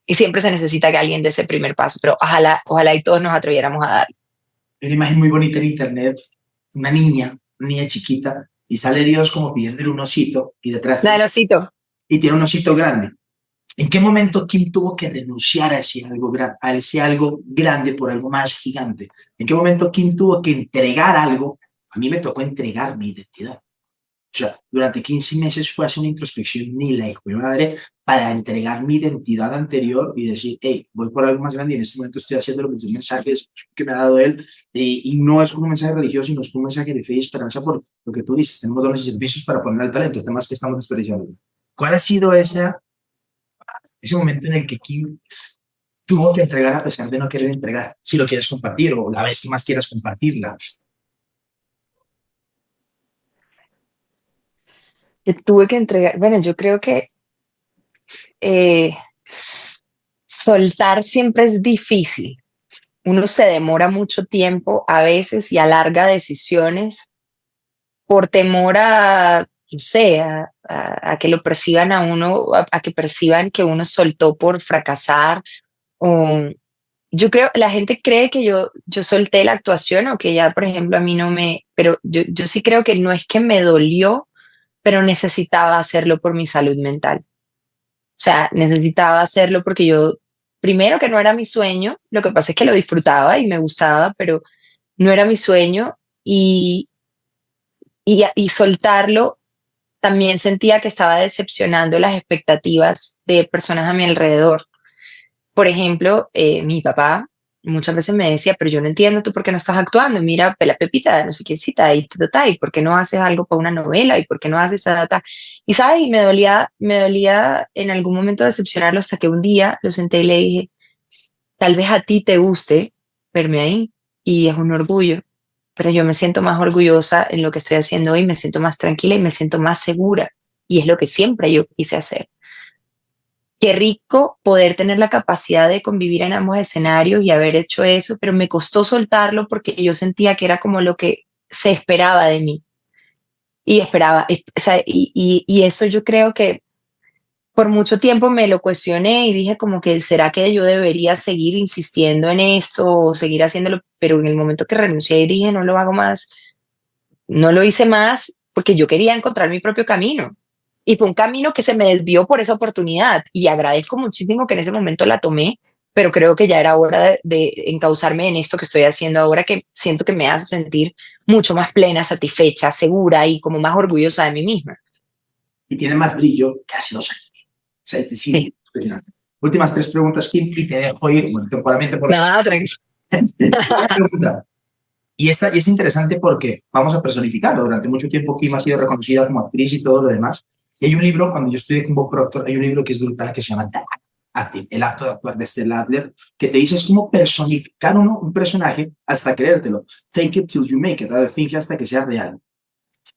Y siempre se necesita que alguien dé ese primer paso. Pero ojalá y todos nos atreviéramos a dar. Hay una imagen muy bonita en internet, una niña chiquita, y sale Dios como pidiéndole un osito y detrás Nada, osito. y tiene un osito grande. ¿En qué momento Kim tuvo que renunciar a ese algo grande por algo más gigante? ¿En qué momento Kim tuvo que entregar algo? A mí me tocó entregar mi identidad. O sea, durante 15 meses fue a hacer una introspección ni la hijo de madre para entregar mi identidad anterior y decir, hey, voy por algo más grande y en este momento estoy haciendo los mensajes que me ha dado él y no es como un mensaje religioso, sino es como un mensaje de fe y esperanza por lo que tú dices, tenemos dones y servicios para poner al talento, temas que estamos desperdiciando. ¿Cuál ha sido ese momento en el que Kim tuvo que entregar a pesar de no querer entregar? Si lo quieres compartir o la vez que más quieras compartirla. Que tuve que entregar, bueno, yo creo que eh, soltar siempre es difícil. Uno se demora mucho tiempo a veces y alarga decisiones por temor a, no sé, a que lo perciban a uno, a que perciban que uno soltó por fracasar. O, yo creo, la gente cree que yo solté la actuación o que ya, por ejemplo, a mí no me, pero yo sí creo que no es que me dolió, pero necesitaba hacerlo por mi salud mental. O sea, necesitaba hacerlo porque yo, primero que no era mi sueño, lo que pasa es que lo disfrutaba y me gustaba, pero no era mi sueño y soltarlo también sentía que estaba decepcionando las expectativas de personas a mi alrededor. Por ejemplo, mi papá muchas veces me decía, pero yo no entiendo tú por qué no estás actuando, mira, la Pepita, no sé qué cita, y por qué no haces algo para una novela, y por qué no haces esa data. Y sabes, y me dolía en algún momento decepcionarlo hasta que un día lo senté y le dije, tal vez a ti te guste verme ahí, y es un orgullo, pero yo me siento más orgullosa en lo que estoy haciendo hoy, me siento más tranquila y me siento más segura, y es lo que siempre yo quise hacer. Qué rico poder tener la capacidad de convivir en ambos escenarios y haber hecho eso, pero me costó soltarlo porque yo sentía que era como lo que se esperaba de mí. Y esperaba, o sea, y eso yo creo que por mucho tiempo me lo cuestioné y dije como que, ¿será que yo debería seguir insistiendo en esto o seguir haciéndolo? Pero en el momento que renuncié y dije, no lo hago más, no lo hice más porque yo quería encontrar mi propio camino. Y fue un camino que se me desvió por esa oportunidad y agradezco muchísimo que en ese momento la tomé, pero creo que ya era hora de encauzarme en esto que estoy haciendo ahora, que siento que me hace sentir mucho más plena, satisfecha, segura y como más orgullosa de mí misma. Y tiene más brillo que hace 2 años. O sea, es decir, Sí. impresionante. Últimas 3 preguntas, Kim, y te dejo ir, bueno, temporalmente por... No, tranquilo. Una pregunta. Y esta y es interesante porque vamos a personificarlo. Durante mucho tiempo Kim ha sido reconocida como actriz y todo lo demás. Y hay un libro, cuando yo estudié con Bob Proctor, hay un libro que es brutal que se llama The Acting, el acto de actuar de Stella Adler, que te dice es como personificar un personaje hasta creértelo. Fake it till you make it, finge hasta que sea real.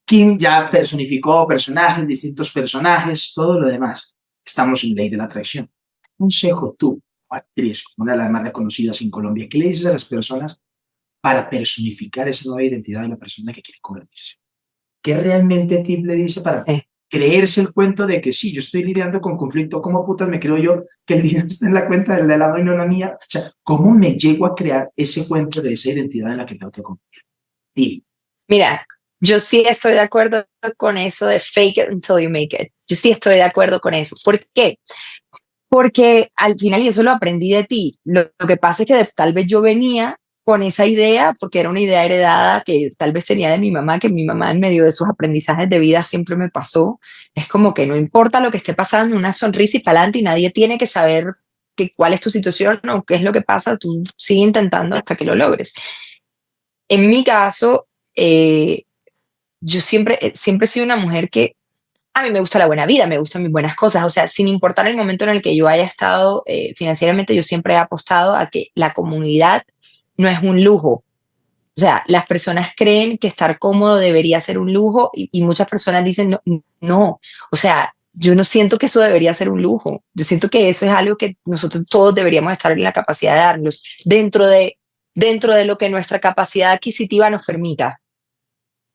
Kim ya personificó personajes, distintos personajes, todo lo demás. Estamos en ley de la atracción. Consejo tú, actriz, una de las más reconocidas en Colombia, ¿qué le dices a las personas para personificar esa nueva identidad de la persona que quiere convertirse? ¿Qué realmente a ti le dice para Sí. creerse el cuento de que sí, yo estoy lidiando con conflicto? ¿Cómo putas me creo yo que el dinero está en la cuenta del de lado y no en la mía? O sea, ¿cómo me llego a crear ese cuento de esa identidad en la que tengo que convertir? Dime. Mira, yo sí estoy de acuerdo con eso de fake it until you make it. Yo sí estoy de acuerdo con eso. ¿Por qué? Porque al final, y eso lo aprendí de ti, lo que pasa es que tal vez yo venía con esa idea, porque era una idea heredada que tal vez tenía de mi mamá, que mi mamá en medio de sus aprendizajes de vida siempre me pasó. Es como que no importa lo que esté pasando, una sonrisa y para adelante y nadie tiene que saber cuál es tu situación o qué es lo que pasa, tú sigue intentando hasta que lo logres. En mi caso, yo siempre he sido una mujer que a mí me gusta la buena vida, me gustan mis buenas cosas, o sea, sin importar el momento en el que yo haya estado financieramente, yo siempre he apostado a que la comunidad no es un lujo. O sea, las personas creen que estar cómodo debería ser un lujo y muchas personas dicen, no, no, o sea, yo no siento que eso debería ser un lujo. Yo siento que eso es algo que nosotros todos deberíamos estar en la capacidad de darnos dentro de lo que nuestra capacidad adquisitiva nos permita.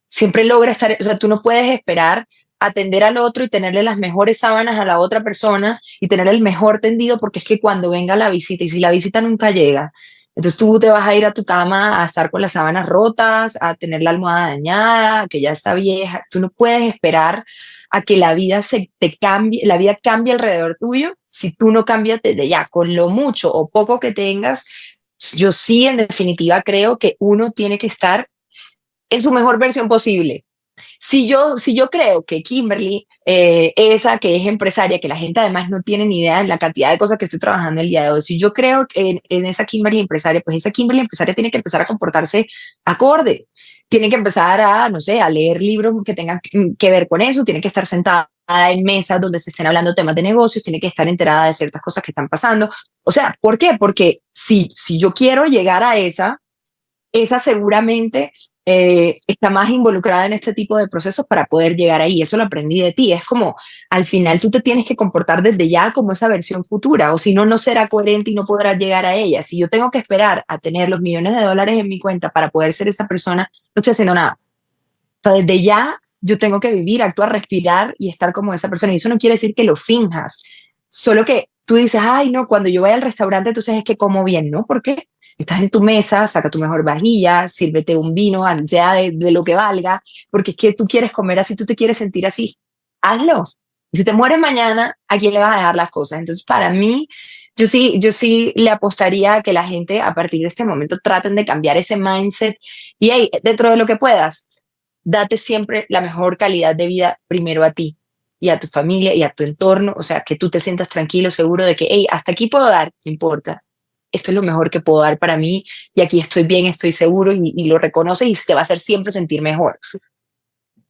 Siempre logra estar, o sea, tú no puedes esperar atender al otro y tenerle las mejores sábanas a la otra persona y tener el mejor tendido porque es que cuando venga la visita y si la visita nunca llega, entonces tú te vas a ir a tu cama a estar con las sábanas rotas, a tener la almohada dañada, que ya está vieja. Tú no puedes esperar a que la vida se te cambie, la vida cambie alrededor tuyo si tú no cambias desde ya, con lo mucho o poco que tengas. Yo sí, en definitiva, creo que uno tiene que estar en su mejor versión posible. Si yo creo que Kimberly, esa que es empresaria, que la gente además no tiene ni idea de la cantidad de cosas que estoy trabajando el día de hoy, si yo creo en esa Kimberly empresaria, pues esa Kimberly empresaria tiene que empezar a comportarse acorde, tiene que empezar a, no sé, a leer libros que tengan que ver con eso, tiene que estar sentada en mesas donde se estén hablando temas de negocios, tiene que estar enterada de ciertas cosas que están pasando. O sea, ¿por qué? Porque si yo quiero llegar a esa seguramente está más involucrada en este tipo de procesos para poder llegar ahí. Eso lo aprendí de ti. Es como, al final tú te tienes que comportar desde ya como esa versión futura, o si no, no será coherente y no podrás llegar a ella. Si yo tengo que esperar a tener los millones de dólares en mi cuenta para poder ser esa persona, no estoy haciendo nada. O sea, desde ya yo tengo que vivir, actuar, respirar y estar como esa persona. Y eso no quiere decir que lo finjas, solo que tú dices, ay, no, cuando yo vaya al restaurante, entonces es que como bien, ¿no? ¿Por qué? Estás en tu mesa, saca tu mejor vajilla, sírvete un vino, sea de lo que valga, porque es que tú quieres comer así, tú te quieres sentir así. Hazlo. Y si te mueres mañana, ¿a quién le vas a dejar las cosas? Entonces, para mí, yo sí le apostaría a que la gente a partir de este momento traten de cambiar ese mindset y hey, dentro de lo que puedas, date siempre la mejor calidad de vida primero a ti y a tu familia y a tu entorno, o sea, que tú te sientas tranquilo, seguro de que, hey, hasta aquí puedo dar, no importa, esto es lo mejor que puedo dar para mí y aquí estoy bien, estoy seguro y lo reconoces y te va a hacer siempre sentir mejor.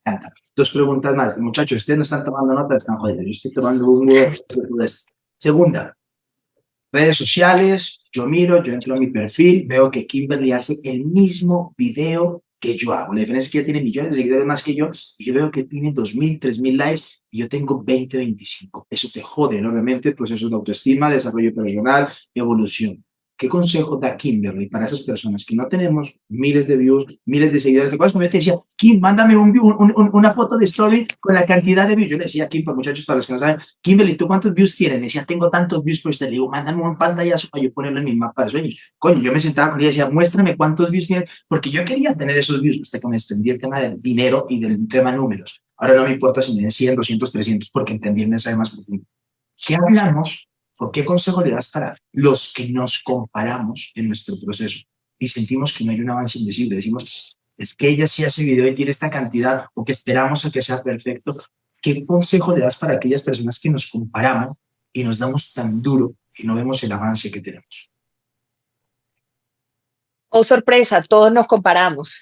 Encanta. 2 preguntas más. Muchachos, ustedes no están tomando nota, están jodidos. Yo estoy tomando un de todo esto. Segunda, redes sociales, yo entro a mi perfil, veo que Kimberly hace el mismo video que yo hago. La diferencia es que ella tiene millones de seguidores más que yo y yo veo que tiene 2.000, 3.000 likes y yo tengo 20, 25. Eso te jode enormemente procesos de autoestima, desarrollo personal, evolución. ¿Qué consejo da Kimberly para esas personas que no tenemos miles de views, miles de seguidores? ¿Te acuerdas cuando yo te decía, Kim, mándame una foto de story con la cantidad de views? Yo le decía a Kim, para muchachos, para los que no saben, Kimberly, ¿tú cuántos views tienes? Me decía, tengo tantos views por usted. Le digo, mándame un pantallazo para yo ponerlo en mi mapa de sueños. Coño, yo me sentaba con ella y decía, muéstrame cuántos views tienes, porque yo quería tener esos views hasta que me desprendí el tema del dinero y del tema números. Ahora no me importa si me den 100, 200, 300, porque entendí el mensaje más profundo. ¿Qué hablamos ¿O qué consejo le das para los que nos comparamos en nuestro proceso y sentimos que no hay un avance invisible? Decimos, es que ella sí hace video y tiene esta cantidad, o que esperamos a que sea perfecto. ¿Qué consejo le das para aquellas personas que nos comparamos y nos damos tan duro y no vemos el avance que tenemos? Oh, sorpresa, todos nos comparamos.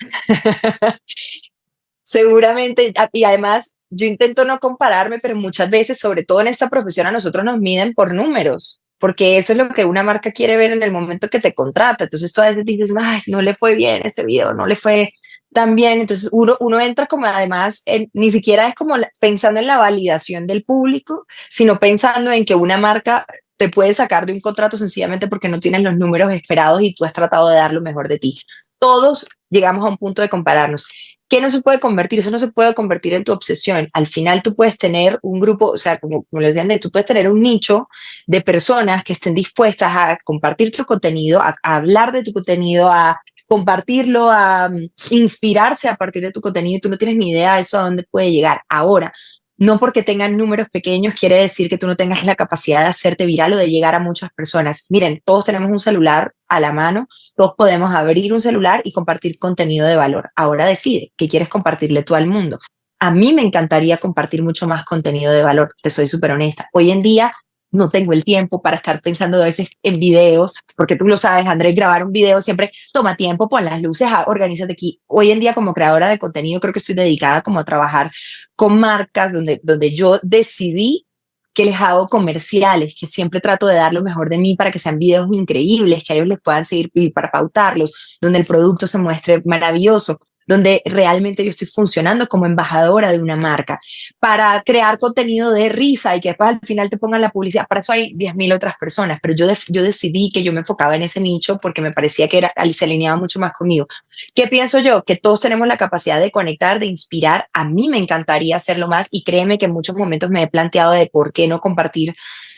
Seguramente, y además yo intento no compararme, pero muchas veces, sobre todo en esta profesión, a nosotros nos miden por números, porque eso es lo que una marca quiere ver en el momento que te contrata. Entonces tú a veces dices, ay, no le fue bien este video, no le fue tan bien. Entonces uno entra como además, ni siquiera es como pensando en la validación del público, sino pensando en que una marca te puede sacar de un contrato sencillamente porque no tienes los números esperados y tú has tratado de dar lo mejor de ti. Todos llegamos a un punto de compararnos. ¿Qué no se puede convertir? Eso no se puede convertir en tu obsesión. Al final tú puedes tener un grupo, o sea, como les decían, tú puedes tener un nicho de personas que estén dispuestas a compartir tu contenido, a hablar de tu contenido, a compartirlo, a inspirarse a partir de tu contenido, y tú no tienes ni idea de eso a dónde puede llegar. Ahora, no porque tengan números pequeños quiere decir que tú no tengas la capacidad de hacerte viral o de llegar a muchas personas. Miren, todos tenemos un celular a la mano, todos podemos abrir un celular y compartir contenido de valor. Ahora decide qué quieres compartirle tú al mundo. A mí me encantaría compartir mucho más contenido de valor, te soy súper honesta. Hoy en día no tengo el tiempo para estar pensando a veces en videos, porque tú lo sabes, Andrés, grabar un video siempre toma tiempo, pon las luces, organízate aquí. Hoy en día como creadora de contenido creo que estoy dedicada como a trabajar con marcas donde yo decidí que les hago comerciales, que siempre trato de dar lo mejor de mí para que sean videos increíbles, que a ellos les puedan seguir y para pautarlos, donde el producto se muestre maravilloso, donde realmente yo estoy funcionando como embajadora de una marca, para crear contenido de risa y que después al final te pongan la publicidad. Para eso hay 10.000 otras personas, pero yo decidí que yo me enfocaba en ese nicho porque me parecía que se alineaba mucho más conmigo. ¿Qué pienso yo? Que todos tenemos la capacidad de conectar, de inspirar. A mí me encantaría hacerlo más y créeme que en muchos momentos me he planteado de por qué no compartir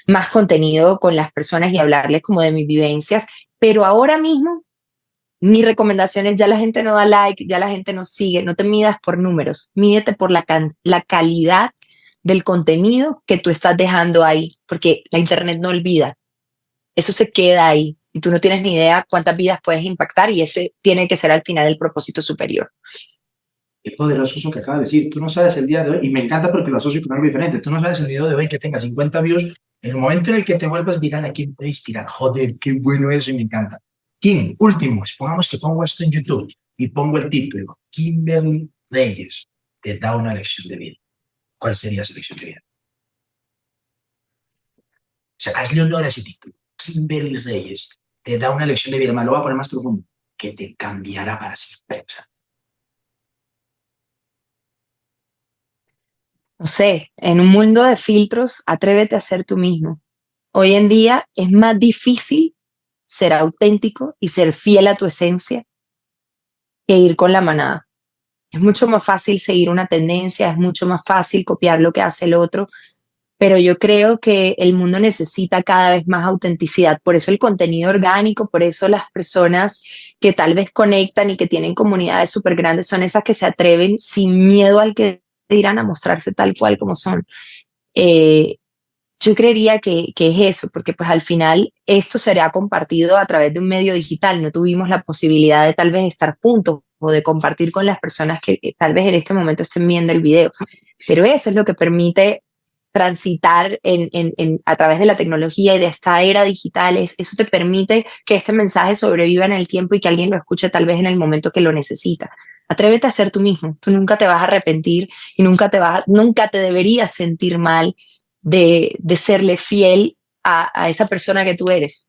más contenido con las personas y hablarles como de mis vivencias, pero ahora mismo mi recomendación es: ya la gente no da like, ya la gente no sigue, no te midas por números, mídete por la calidad del contenido que tú estás dejando ahí, porque la internet no olvida, eso se queda ahí y tú no tienes ni idea cuántas vidas puedes impactar, y ese tiene que ser al final el propósito superior. Qué poderoso eso que acaba de decir. Tú no sabes el día de hoy, y me encanta porque lo asocio con algo diferente. Tú no sabes el video de hoy que tenga 50 views. En el momento en el que te vuelvas viral, ¿a quién puede inspirar? Joder, qué bueno eso y me encanta. Kim, último, supongamos que pongo esto en YouTube y pongo el título: Kimberly Reyes te da una lección de vida. ¿Cuál sería esa lección de vida? O sea, hazle honor a ese título. Kimberly Reyes te da una lección de vida. Me lo voy a poner más profundo, que te cambiará para siempre. O sea, No sé, en un mundo de filtros, atrévete a ser tú mismo. Hoy en día es más difícil ser auténtico y ser fiel a tu esencia que ir con la manada. Es mucho más fácil seguir una tendencia, es mucho más fácil copiar lo que hace el otro, pero yo creo que el mundo necesita cada vez más autenticidad. Por eso el contenido orgánico, por eso las personas que tal vez conectan y que tienen comunidades súper grandes son esas que se atreven sin miedo al que dirán, a mostrarse tal cual como son. Eh, yo creería que es eso, porque pues al final esto será compartido a través de un medio digital. No tuvimos la posibilidad de tal vez estar juntos o de compartir con las personas que tal vez en este momento estén viendo el video. Pero eso es lo que permite transitar a través de la tecnología y de esta era digital. Eso te permite que este mensaje sobreviva en el tiempo y que alguien lo escuche tal vez en el momento que lo necesita. Atrévete a ser tú mismo. Tú nunca te vas a arrepentir y nunca te deberías sentir mal de serle fiel a esa persona que tú eres.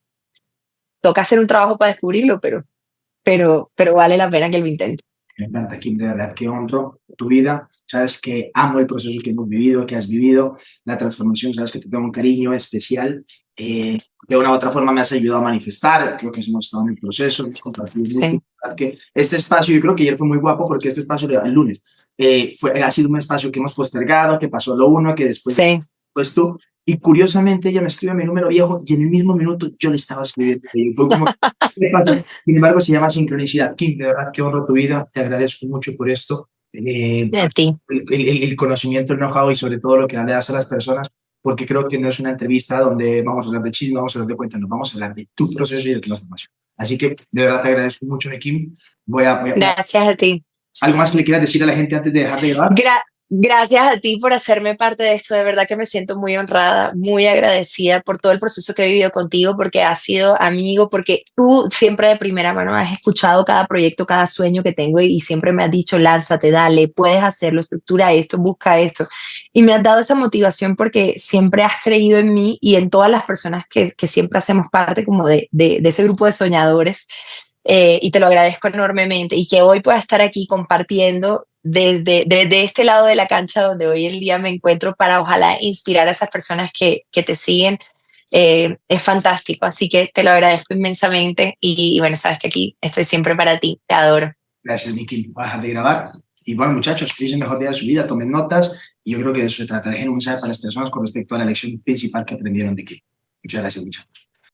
Toca hacer un trabajo para descubrirlo, pero vale la pena que lo intente. Me encanta, Kim, de verdad que honro tu vida. Sabes que amo el proceso que hemos vivido, que has vivido, la transformación. Sabes que te tengo un cariño especial. De una u otra forma me has ayudado a manifestar. Creo que hemos estado en el proceso, hemos compartido mucho. Que este espacio, yo creo que ayer fue muy guapo porque este espacio, el lunes, ha sido un espacio que hemos postergado, que pasó lo uno, que después pues tú. Y curiosamente ella me escribe mi número viejo y en el mismo minuto yo le estaba escribiendo. Y fue como, ¿qué pasa? Sin embargo, se llama sincronicidad. Kim, de verdad que honro tu vida. Te agradezco mucho por esto. De ti. El conocimiento, el know-how y sobre todo lo que le das a las personas. porque creo que no es una entrevista donde vamos a hablar de chisme, vamos a hablar de cuentas, nos vamos a hablar de tu proceso y de tu transformación. Así que de verdad te agradezco mucho, Kim. Gracias a ti. ¿Algo más que le quieras decir a la gente antes de dejar de grabar? Gracias a ti por hacerme parte de esto. De verdad que me siento muy honrada, muy agradecida por todo el proceso que he vivido contigo, porque has sido amigo, porque tú siempre de primera mano has escuchado cada proyecto, cada sueño que tengo y siempre me has dicho, lánzate, dale, puedes hacerlo, estructura esto, busca esto. Y me has dado esa motivación porque siempre has creído en mí y en todas las personas que siempre hacemos parte como de ese grupo de soñadores. Y te lo agradezco enormemente y que hoy pueda estar aquí compartiendo desde este lado de la cancha donde hoy el día me encuentro para ojalá inspirar a esas personas que te siguen. Es fantástico, así que te lo agradezco inmensamente y bueno, sabes que aquí estoy siempre para ti, te adoro. Gracias, Nicky. Vas a dejar de grabar. Y bueno, muchachos, feliz el mejor día de su vida, tomen notas y yo creo que de eso se trata, dejen un mensaje para las personas con respecto a la lección principal que aprendieron de aquí. Muchas gracias, muchachos.